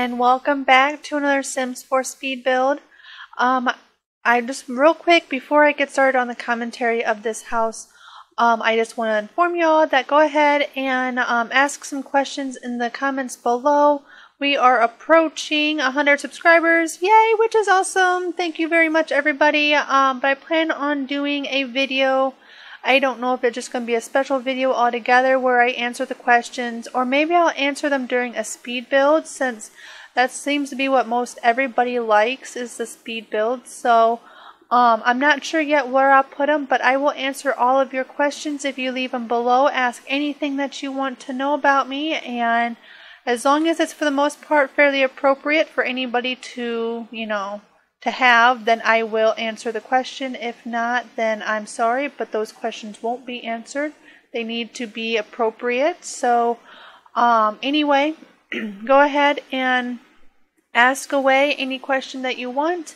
and welcome back to another Sims 4 speed build. I just real quick before I get started on the commentary of this house, I just want to inform you all that go ahead and ask some questions in the comments below. We are approaching 100 subscribers, yay, which is awesome. Thank you very much, everybody. But I plan on doing a video. I don't know if it's just going to be a special video altogether where I answer the questions, or maybe I'll answer them during a speed build, since that seems to be what most everybody likes, is the speed build. So I'm not sure yet where I'll put them, but I will answer all of your questions if you leave them below. Ask anything that you want to know about me, and as long as it's for the most part fairly appropriate for anybody to, to have, then I will answer the question. If not, then I'm sorry, but those questions won't be answered. They need to be appropriate. So anyway, go ahead and ask away any question that you want,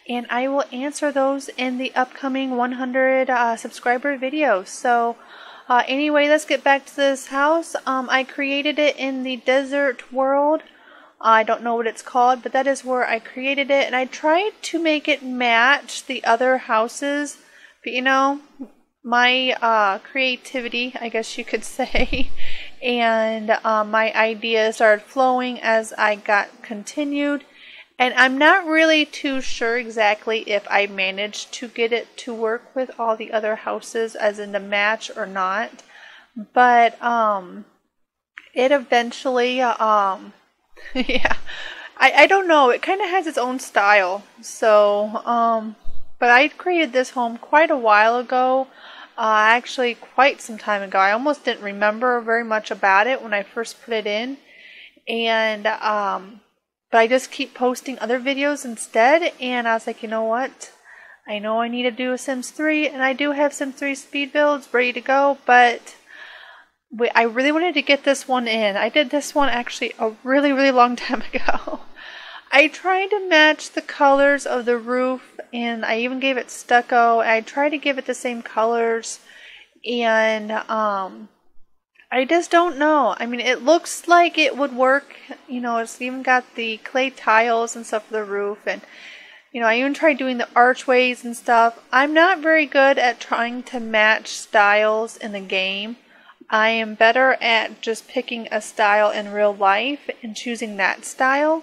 and I will answer those in the upcoming 100 subscriber videos. So anyway, let's get back to this house. I created it in the desert world. I don't know what it's called, but that is where I created it, and I tried to make it match the other houses, but my creativity, I guess you could say, and my ideas started flowing as I got continued, and I'm not really too sure exactly if I managed to get it to work with all the other houses as in the match or not, but it eventually yeah, I don't know, it kind of has its own style. So but I created this home quite a while ago, actually quite some time ago. I almost didn't remember very much about it when I first put it in, and but I just keep posting other videos instead, and I was like, you know what, I know I need to do a Sims 3, and I do have Sims 3 speed builds ready to go, but I really wanted to get this one in. I did this one actually a really long time ago. I tried to match the colors of the roof, and I even gave it stucco. I tried to give it the same colors, and I just don't know. I mean, it looks like it would work. It's even got the clay tiles and stuff for the roof, and I even tried doing the archways and stuff. I'm not very good at trying to match styles in the game. I am better at just picking a style in real life and choosing that style.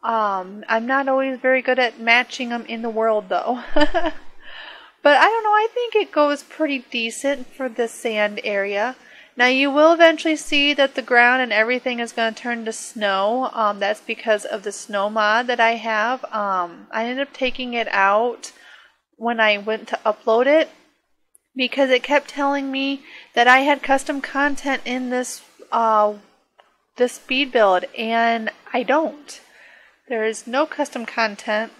I'm not always very good at matching them in the world, though. But I don't know, I think it goes pretty decent for the sand area. Now you will eventually see that the ground and everything is going to turn to snow. That's because of the snow mod that I have. I ended up taking it out when I went to upload it, because it kept telling me that I had custom content in this speed build, and I don't. There is no custom content,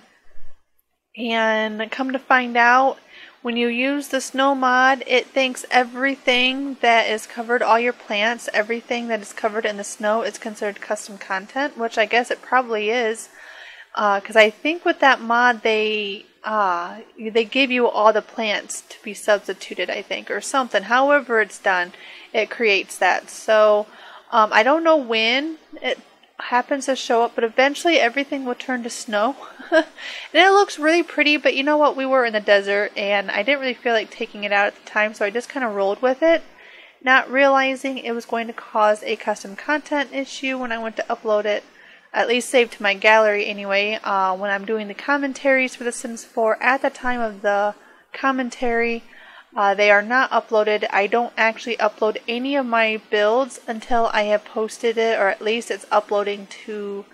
and come to find out, when you use the snow mod, it thinks everything that is covered, all your plants, everything that is covered in the snow is considered custom content, which I guess it probably is, because I think with that mod they give you all the plants to be substituted, I think, or something. However it's done, it creates that. So I don't know when it happens to show up, but eventually everything will turn to snow. And it looks really pretty, but you know what, we were in the desert and I didn't really feel like taking it out at the time, so I just kind of rolled with it, not realizing it was going to cause a custom content issue when I went to upload it. At least saved to my gallery anyway, when I'm doing the commentaries for The Sims 4. At the time of the commentary, they are not uploaded. I don't actually upload any of my builds until I have posted it, or at least it's uploading to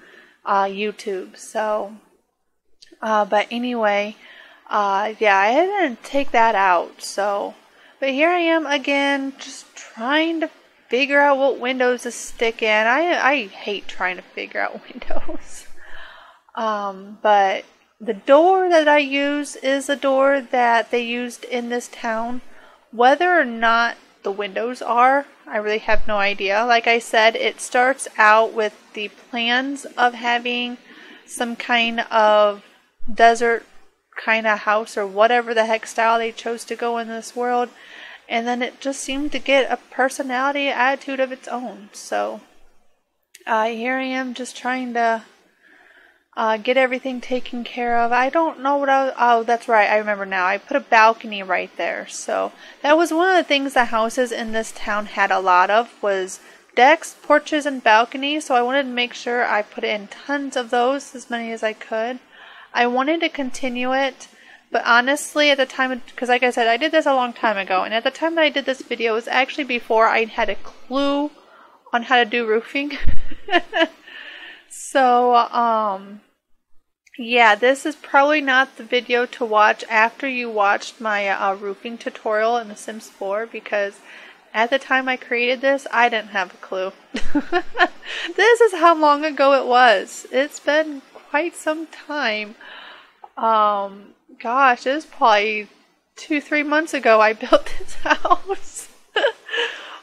YouTube. So, but anyway, yeah, I didn't take that out. So, but here I am again, just trying to figure out what windows to stick in. I hate trying to figure out windows. But the door that I use is a door that they used in this town. Whether or not the windows are, I really have no idea. Like I said, it starts out with the plans of having some kind of desert kind of house, or whatever the heck style they chose to go in this world. And then it just seemed to get a personality, attitude of its own. So Here I am just trying to get everything taken care of. I don't know what oh, that's right, I remember now. I put a balcony right there. So that was one of the things the houses in this town had a lot of, was decks, porches, and balconies. So I wanted to make sure I put in tons of those, as many as I could. I wanted to continue it, but honestly at the time, because like I said, I did this a long time ago, and at the time that I did this video, it was actually before I had a clue on how to do roofing. So, yeah, this is probably not the video to watch after you watched my roofing tutorial in The Sims 4, because at the time I created this, I didn't have a clue. This is how long ago it was. It's been quite some time. Gosh, it was probably 2-3 months ago I built this house.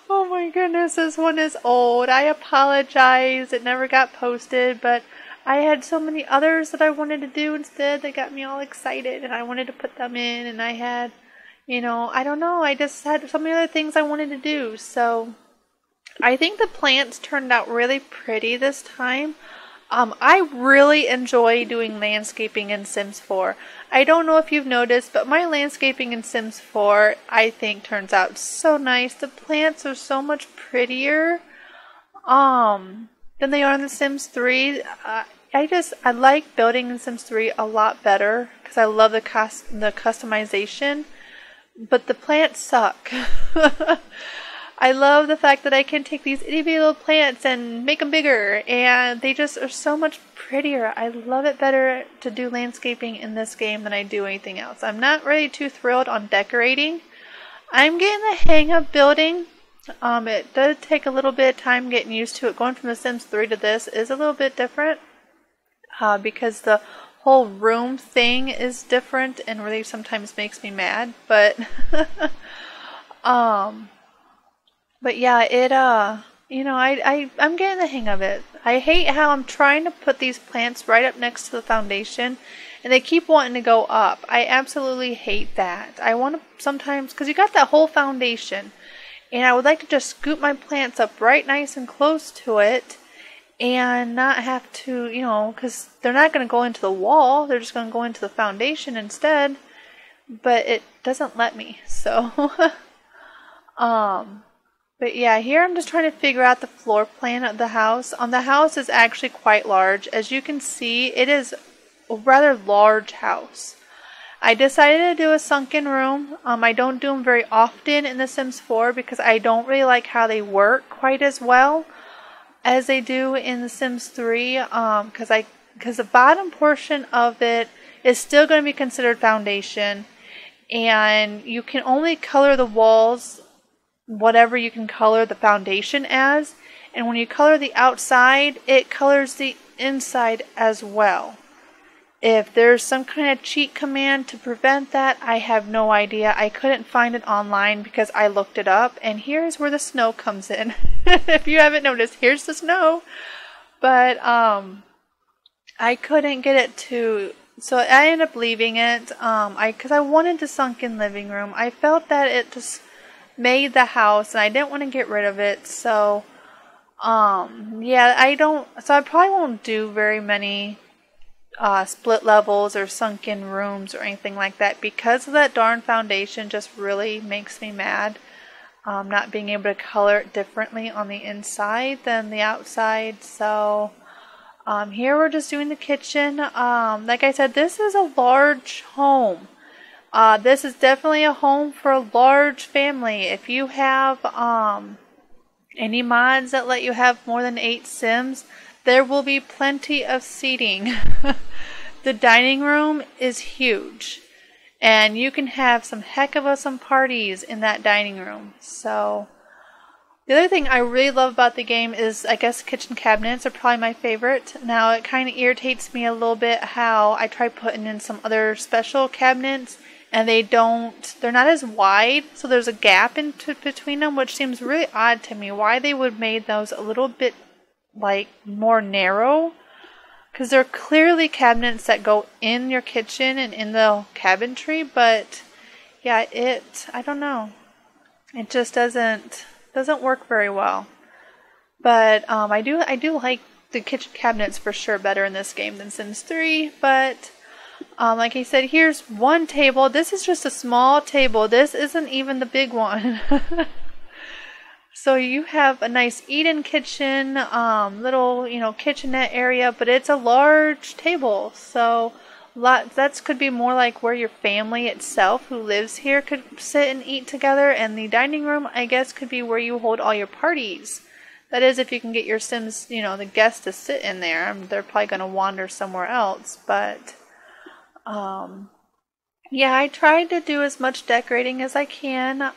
Oh my goodness, this one is old. I apologize, it never got posted, but I had so many others that I wanted to do instead that got me all excited, and I wanted to put them in, and I had, you know, I don't know, I just had so many other things I wanted to do. So I think the plants turned out really pretty this time. I really enjoy doing landscaping in Sims 4. I don't know if you've noticed, but my landscaping in Sims 4, I think, turns out so nice. The plants are so much prettier than they are in The Sims 3. I like building in Sims 3 a lot better because I love the customization, but the plants suck. I love the fact that I can take these itty bitty little plants and make them bigger, and they just are so much prettier. I love it better to do landscaping in this game than I do anything else. I'm not really too thrilled on decorating. I'm getting the hang of building. It does take a little bit of time getting used to it. Going from The Sims 3 to this is a little bit different because the whole room thing is different and really sometimes makes me mad. But But yeah, it, you know, I'm getting the hang of it. I hate how I'm trying to put these plants right up next to the foundation, and they keep wanting to go up. I absolutely hate that. I want to sometimes, because you got that whole foundation, and I would like to just scoop my plants up right nice and close to it, and not have to, you know, because they're not going to go into the wall, they're just going to go into the foundation instead, but it doesn't let me, so, But yeah, here I'm just trying to figure out the floor plan of the house. The house is actually quite large. As you can see, it is a rather large house. I decided to do a sunken room. I don't do them very often in The Sims 4 because I don't really like how they work quite as well as they do in The Sims 3. Because the bottom portion of it is still going to be considered foundation, and you can only color the walls whatever you can color the foundation as, and when you color the outside, it colors the inside as well. If there's some kind of cheat command to prevent that, I have no idea. I couldn't find it online because I looked it up, and here's where the snow comes in. If you haven't noticed, here's the snow. But I couldn't get it to, so I ended up leaving it because I wanted the sunken living room. I felt that it just made the house, and I didn't want to get rid of it. So yeah, I probably won't do very many split levels or sunken rooms or anything like that because of that darn foundation. Just really makes me mad, not being able to color it differently on the inside than the outside. So here we're just doing the kitchen. Like I said, this is a large home. This is definitely a home for a large family. If you have any mods that let you have more than 8 Sims, there will be plenty of seating. The dining room is huge, and you can have some heck of some parties in that dining room. So the other thing I really love about the game is, I guess, kitchen cabinets are probably my favorite. Now, it kind of irritates me a little bit how I try putting in some other special cabinets, and they're not as wide, so there's a gap between them, which seems really odd to me. Why they would made those a little bit like more narrow, because they're clearly cabinets that go in your kitchen and in the cabinetry, but yeah, I don't know, it just doesn't work very well. But I do like the kitchen cabinets for sure better in this game than Sims 3. But like I said, here's one table. This is just a small table. This isn't even the big one. So you have a nice eat-in kitchen, little, kitchenette area, but it's a large table. So that could be more like where your family itself who lives here could sit and eat together. And the dining room, I guess, could be where you hold all your parties. That is, if you can get your Sims, the guests to sit in there. They're probably going to wander somewhere else. But, yeah, I tried to do as much decorating as I can.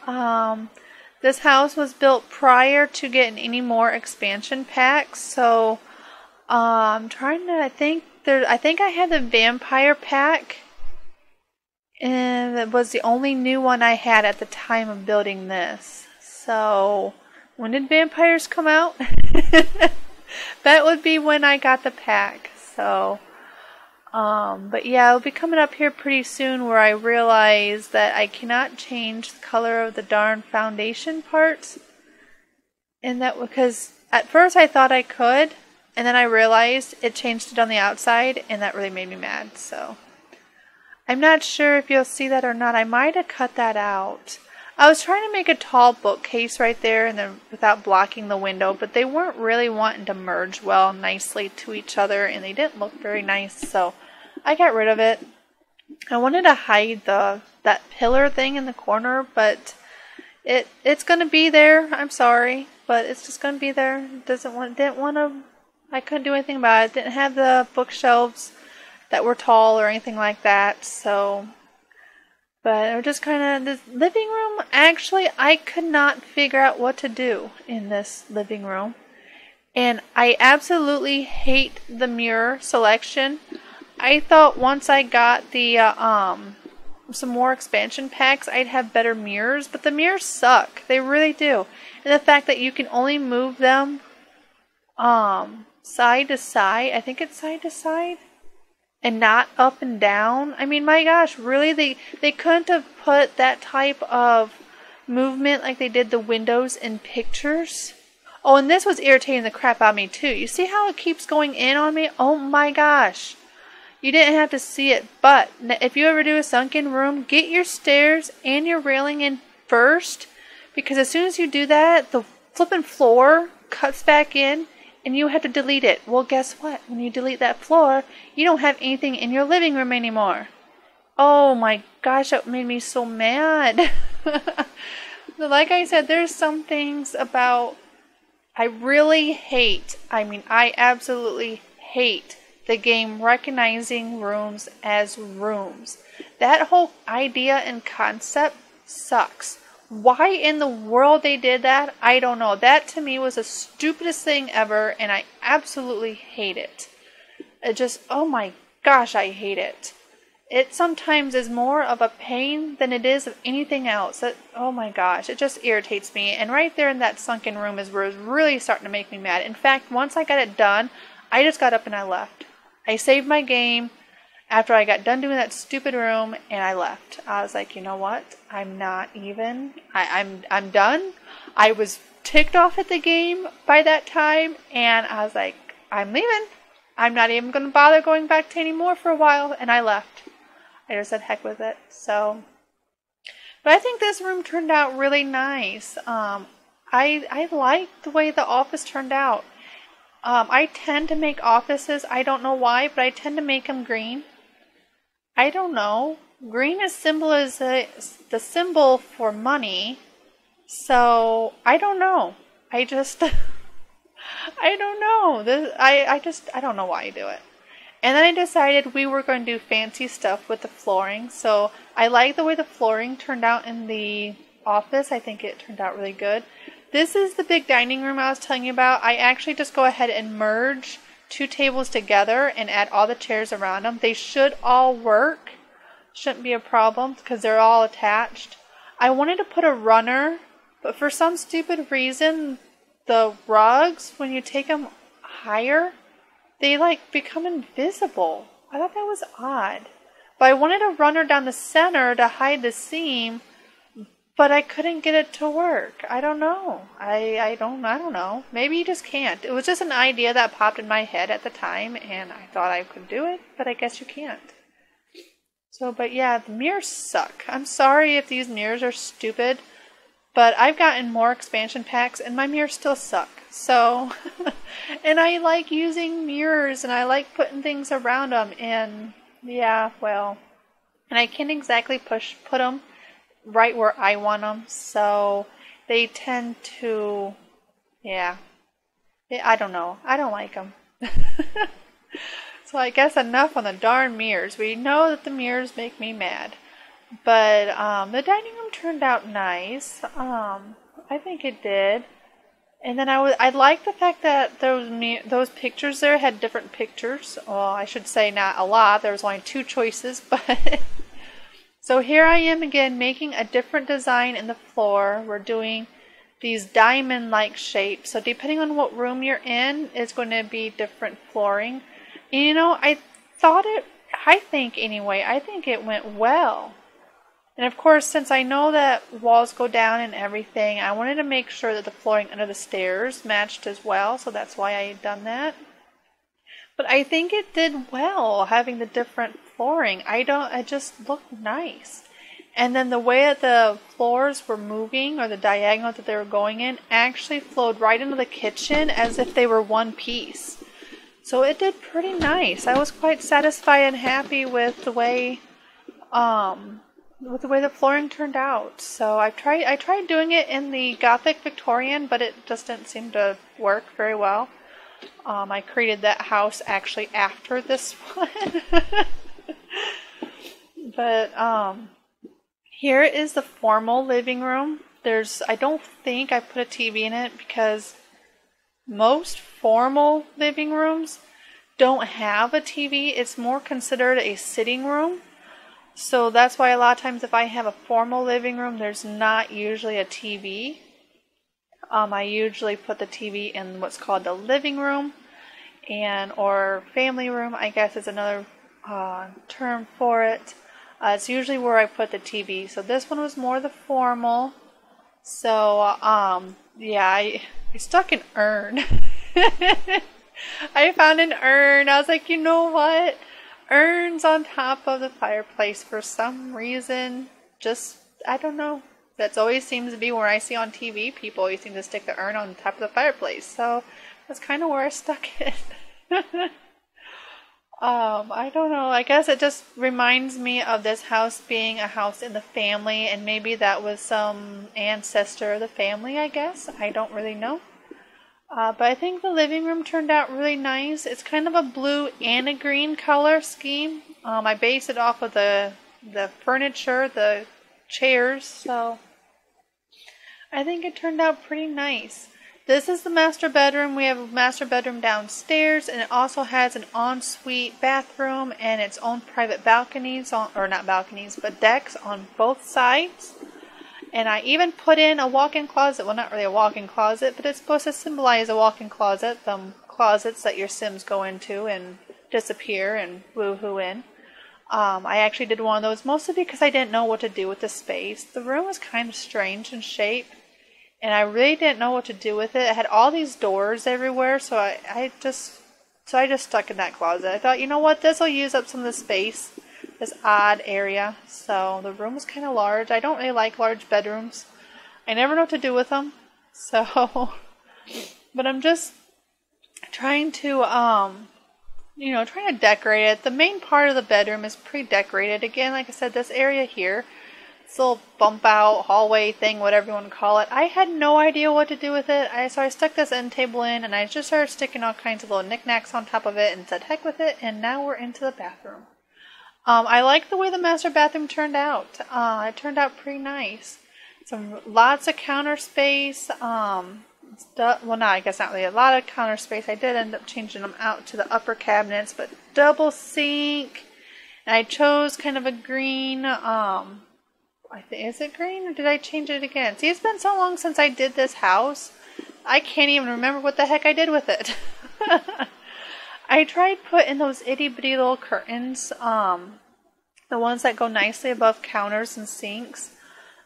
This house was built prior to getting any more expansion packs, so I'm trying to. I think I had the vampire pack, and it was the only new one I had at the time of building this. So when did vampires come out? That would be when I got the pack. So. But yeah, it'll be coming up here pretty soon where I realize that I cannot change the color of the darn foundation parts. And that because at first I thought I could, and then I realized it changed it on the outside, and that really made me mad. So I'm not sure if you'll see that or not. I might have cut that out. I was trying to make a tall bookcase right there and then without blocking the window, but they weren't really wanting to merge well nicely to each other, and they didn't look very nice, so I got rid of it. I wanted to hide that pillar thing in the corner, but it's gonna be there. I'm sorry, but it's just gonna be there. I couldn't do anything about it. Didn't have the bookshelves that were tall or anything like that, so. But I'm just kind of, this living room, actually, I could not figure out what to do in this living room. And I absolutely hate the mirror selection. I thought once I got the, some more expansion packs, I'd have better mirrors. But the mirrors suck. They really do. And the fact that you can only move them, side to side. I think it's side to side. And not up and down. I mean, my gosh, really? They couldn't have put that type of movement like they did the windows in pictures? Oh, and this was irritating the crap out of me, too. You see how it keeps going in on me? Oh, my gosh. You didn't have to see it, but if you ever do a sunken room, get your stairs and your railing in first. Because as soon as you do that, the flipping floor cuts back in. And you have to delete it. Well, guess what? When you delete that floor, you don't have anything in your living room anymore. Oh my gosh, that made me so mad. Like I said, there's some things about I really hate. I absolutely hate the game recognizing rooms as rooms. That whole idea and concept sucks. Why in the world they did that, I don't know. That to me was the stupidest thing ever, and I absolutely hate it. It just, oh my gosh, I hate it. It sometimes is more of a pain than it is of anything else. Oh my gosh, it just irritates me. And right there in that sunken room is where it's really starting to make me mad. In fact, once I got it done, I just got up and I left. I saved my game after I got done doing that stupid room, and I left. I was like, you know what? I'm done. I was ticked off at the game by that time, and I was like, I'm leaving. I'm not even going to bother going back to anymore for a while, and I left. I just said heck with it. So, but I think this room turned out really nice. I like the way the office turned out. I tend to make offices, I don't know why, but I tend to make them green. I don't know. Green is the symbol for money. So, I don't know. I don't know. I don't know why I do it. And then I decided we were going to do fancy stuff with the flooring. So, I like the way the flooring turned out in the office. I think it turned out really good. This is the big dining room I was telling you about. I actually just go ahead and merge two tables together and add all the chairs around them. They should all work. Shouldn't be a problem because they're all attached. I wanted to put a runner, but for some stupid reason, the rugs, when you take them higher, they become invisible. I thought that was odd. But I wanted a runner down the center to hide the seam, but I couldn't get it to work. I don't know. I don't know. Maybe you just can't. It was just an idea that popped in my head at the time, and I thought I could do it, but I guess you can't. So, but yeah, the mirrors suck. I'm sorry if these mirrors are stupid, but I've gotten more expansion packs and my mirrors still suck. So, and I like using mirrors and I like putting things around them, and yeah, well, and I can't exactly put them right where I want them, so they tend to, yeah, I don't know. I don't like them. So I guess enough on the darn mirrors. We know that the mirrors make me mad. But the dining room turned out nice. I think it did. And then I like the fact that those pictures there had different pictures. Well, I should say not a lot. There was only 2 choices, but so here I am again making a different design in the floor. We're doing these diamond-like shapes. So depending on what room you're in, it's going to be different flooring. And, you know, I think it went well. And of course, since I know that walls go down and everything, I wanted to make sure that the flooring under the stairs matched as well, so that's why I had done that. But I think it did well, having the different flooring. It just looked nice. And then the way that the floors were moving, or the diagonal that they were going in, actually flowed right into the kitchen as if they were one piece. So it did pretty nice. I was quite satisfied and happy with the way the flooring turned out. So I tried doing it in the Gothic Victorian, but it just didn't seem to work very well. I created that house actually after this one. But here is the formal living room. I don't think I put a TV in it because most formal living rooms don't have a TV. It's more considered a sitting room. So that's why a lot of times if I have a formal living room, there's not usually a TV. I usually put the TV in what's called the living room, or family room, I guess is another term for it. It's usually where I put the TV. So this one was more the formal. So yeah, I stuck an urn. I found an urn. I was like, you know what? Urns on top of the fireplace for some reason. Just, I don't know. That always seems to be where I see on TV. People always seem to stick the urn on top of the fireplace. So that's kind of where I stuck it. I don't know. I guess it just reminds me of this house being a house in the family, and maybe that was some ancestor of the family, I guess. I don't really know. But I think the living room turned out really nice. It's kind of a blue and a green color scheme. I based it off of the furniture, the chairs, so I think it turned out pretty nice. This is the master bedroom. We have a master bedroom downstairs, and it also has an ensuite bathroom and its own private balconies, or not balconies, but decks on both sides. And I even put in a walk-in closet. Well, not really a walk-in closet, but it's supposed to symbolize a walk-in closet. The closets that your Sims go into and disappear and woo-hoo in. I actually did one of those, mostly because I didn't know what to do with the space. The room was kind of strange in shape, and I really didn't know what to do with it. It had all these doors everywhere, so I just stuck in that closet. I thought, you know what, this will use up some of the space. This odd area. So the room was kind of large. I don't really like large bedrooms. I never know what to do with them. So, but I'm just trying to, trying to decorate it. The main part of the bedroom is pre-decorated. Again, like I said, this area here, this little bump out hallway thing, whatever you want to call it, I had no idea what to do with it. So I stuck this end table in, and I just started sticking all kinds of little knickknacks on top of it and said, heck with it, and now we're into the bathroom. I like the way the master bathroom turned out. It turned out pretty nice. Lots of counter space. Well, no, I guess not really a lot of counter space. I did end up changing them out to the upper cabinets, but double sink. And I chose kind of a green. Is it green, or did I change it again? See, it's been so long since I did this house. I can't even remember what the heck I did with it. I tried putting those itty bitty little curtains, the ones that go nicely above counters and sinks.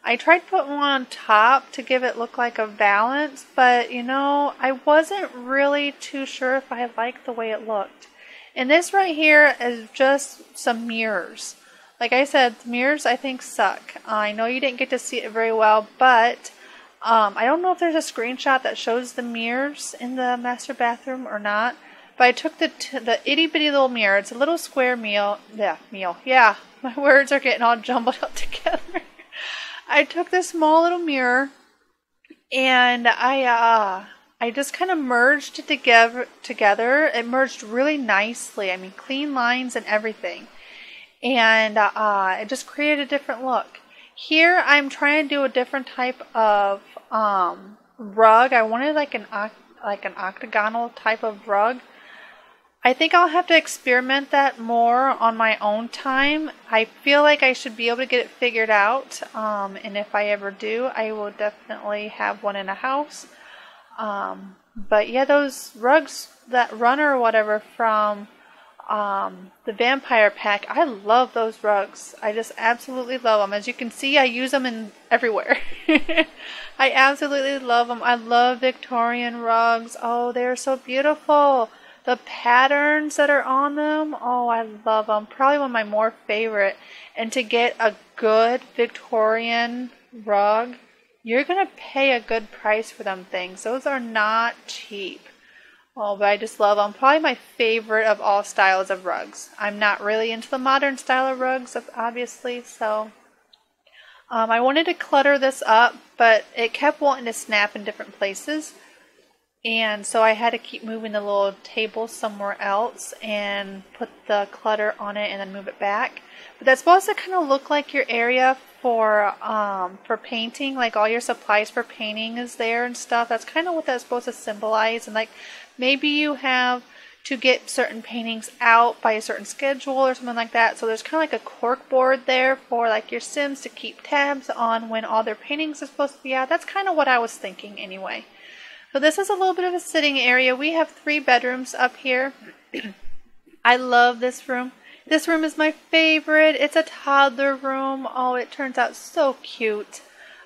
I tried putting one on top to give it look like a balance, but you know, I wasn't really too sure if I liked the way it looked. And this right here is just some mirrors. Like I said, the mirrors I think suck. I know you didn't get to see it very well, but I don't know if there's a screenshot that shows the mirrors in the master bathroom or not. But I took the itty bitty little mirror. It's a little square meal. Yeah, my words are getting all jumbled up together. I took this small little mirror and I just kind of merged it together. It merged really nicely. I mean, clean lines and everything. And it just created a different look. Here I'm trying to do a different type of rug. I wanted like an octagonal type of rug. I think I'll have to experiment that more on my own time. I feel like I should be able to get it figured out. And if I ever do, I will definitely have one in a house. But yeah, those rugs, that runner or whatever from the vampire pack, I love those rugs. I just absolutely love them. As you can see, I use them in everywhere. I absolutely love them. I love Victorian rugs. Oh, they're so beautiful. The patterns that are on them, oh, I love them. Probably one of my more favorite. And to get a good Victorian rug, you're going to pay a good price for them things. Those are not cheap. Oh, but I just love them. Probably my favorite of all styles of rugs. I'm not really into the modern style of rugs, obviously, so I wanted to clutter this up, but it kept wanting to snap in different places. And so I had to keep moving the little table somewhere else and put the clutter on it and then move it back. But that's supposed to kind of look like your area for painting, like all your supplies for painting is there and stuff. That's kind of what that's supposed to symbolize. And like maybe you have to get certain paintings out by a certain schedule or something like that. So there's kind of like a cork board there for like your Sims to keep tabs on when all their paintings are supposed to be out. That's kind of what I was thinking anyway. So this is a little bit of a sitting area. We have 3 bedrooms up here. I love this room. This room is my favorite. It's a toddler room. Oh, it turns out so cute.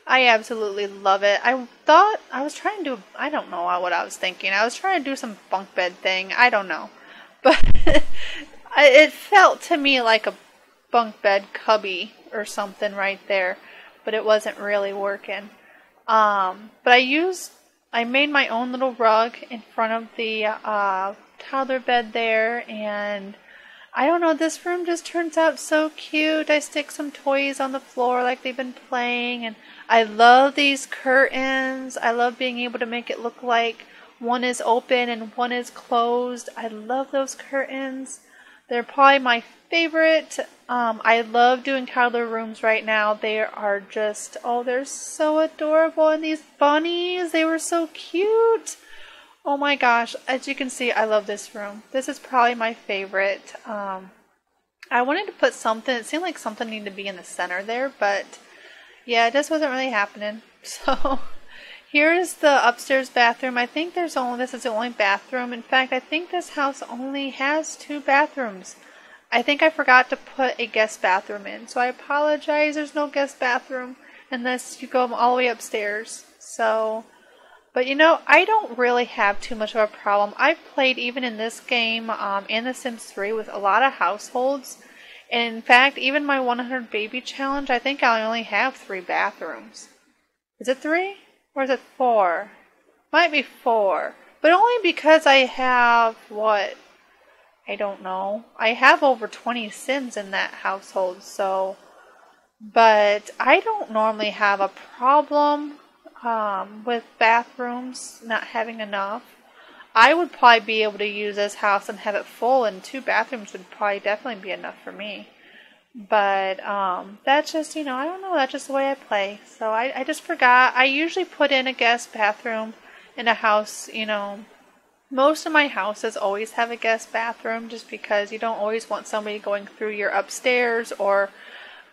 I absolutely love it. I thought I was trying to do, I don't know what I was thinking. I was trying to do some bunk bed thing. I don't know. But it felt to me like a bunk bed cubby or something right there. But it wasn't really working. But I made my own little rug in front of the toddler bed there, and I don't know, this room just turns out so cute. I stick some toys on the floor like they've been playing, and I love these curtains. I love being able to make it look like one is open and one is closed. I love those curtains. They're probably my favorite. I love doing toddler rooms right now. They are just, oh, they're so adorable. And these bunnies, they were so cute. Oh my gosh. As you can see, I love this room. This is probably my favorite. I wanted to put something, it seemed like something needed to be in the center there, but yeah, it just wasn't really happening. So here's the upstairs bathroom. I think this is the only bathroom. In fact, I think this house only has 2 bathrooms. I think I forgot to put a guest bathroom in, so I apologize. There's no guest bathroom unless you go all the way upstairs. So, but you know, I don't really have too much of a problem. I've played even in this game and The Sims 3 with a lot of households. And in fact, even my 100 baby challenge, I think I only have 3 bathrooms. Is it 3? Or is it 4? Might be 4. But only because I have, what? I don't know. I have over 20 Sims in that household, so. But I don't normally have a problem with bathrooms not having enough. I would probably be able to use this house and have it full, and 2 bathrooms would probably definitely be enough for me. But that's just, you know, I don't know, that's just the way I play. So I just forgot. I usually put in a guest bathroom in a house, you know. Most of my houses always have a guest bathroom just because you don't always want somebody going through your upstairs or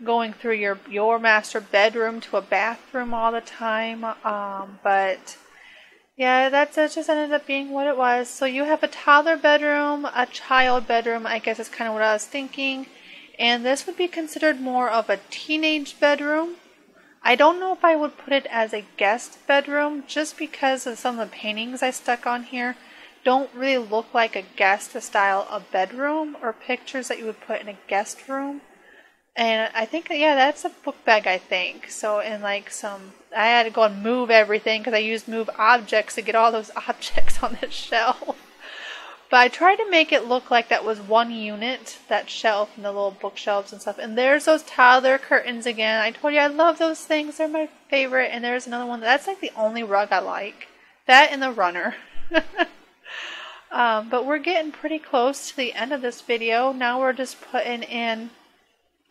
going through your master bedroom to a bathroom all the time. But yeah, that just ended up being what it was. So you have a toddler bedroom, a child bedroom, I guess is kind of what I was thinking. And this would be considered more of a teenage bedroom. I don't know if I would put it as a guest bedroom just because of some of the paintings I stuck on here don't really look like a guest style of bedroom or pictures that you would put in a guest room. And I think, yeah, that's a book bag, I think. So, and like I had to go and move everything because I used move objects to get all those objects on the shelf. But I tried to make it look like that was one unit, that shelf and the little bookshelves and stuff. And there's those toddler curtains again. I told you I love those things. They're my favorite. And there's another one. That's like the only rug I like. That and the runner. But we're getting pretty close to the end of this video. Now we're just putting in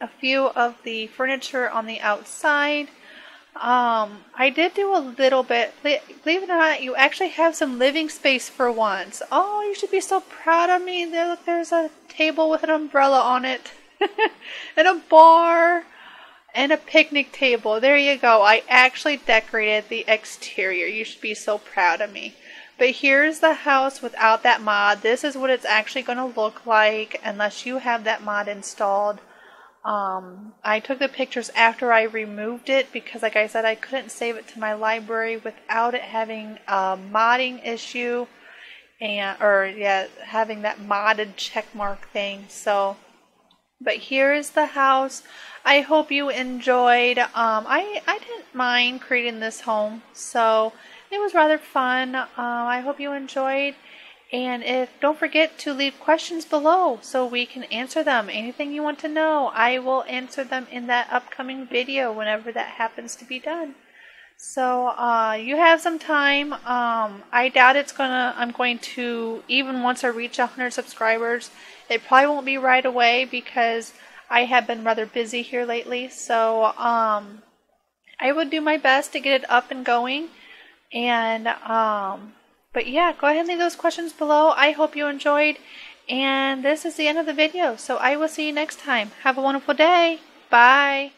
a few of the furniture on the outside. I did do a little bit. Believe it or not, you actually have some living space for once. Oh, you should be so proud of me. Look, there's a table with an umbrella on it. And a bar. And a picnic table. There you go. I actually decorated the exterior. You should be so proud of me. But here's the house without that mod. This is what it's actually going to look like unless you have that mod installed. I took the pictures after I removed it because, like I said, I couldn't save it to my library without it having a modding issue having that modded checkmark thing. So, but here is the house. I hope you enjoyed. I didn't mind creating this home, so it was rather fun. I hope you enjoyed. And don't forget to leave questions below so we can answer them. Anything you want to know, I will answer them in that upcoming video whenever that happens to be done. So you have some time. I doubt I'm going to, even once I reach 100 subscribers, it probably won't be right away because I have been rather busy here lately. So I would do my best to get it up and going. And but yeah, go ahead and leave those questions below. I hope you enjoyed. And this is the end of the video. So I will see you next time. Have a wonderful day. Bye.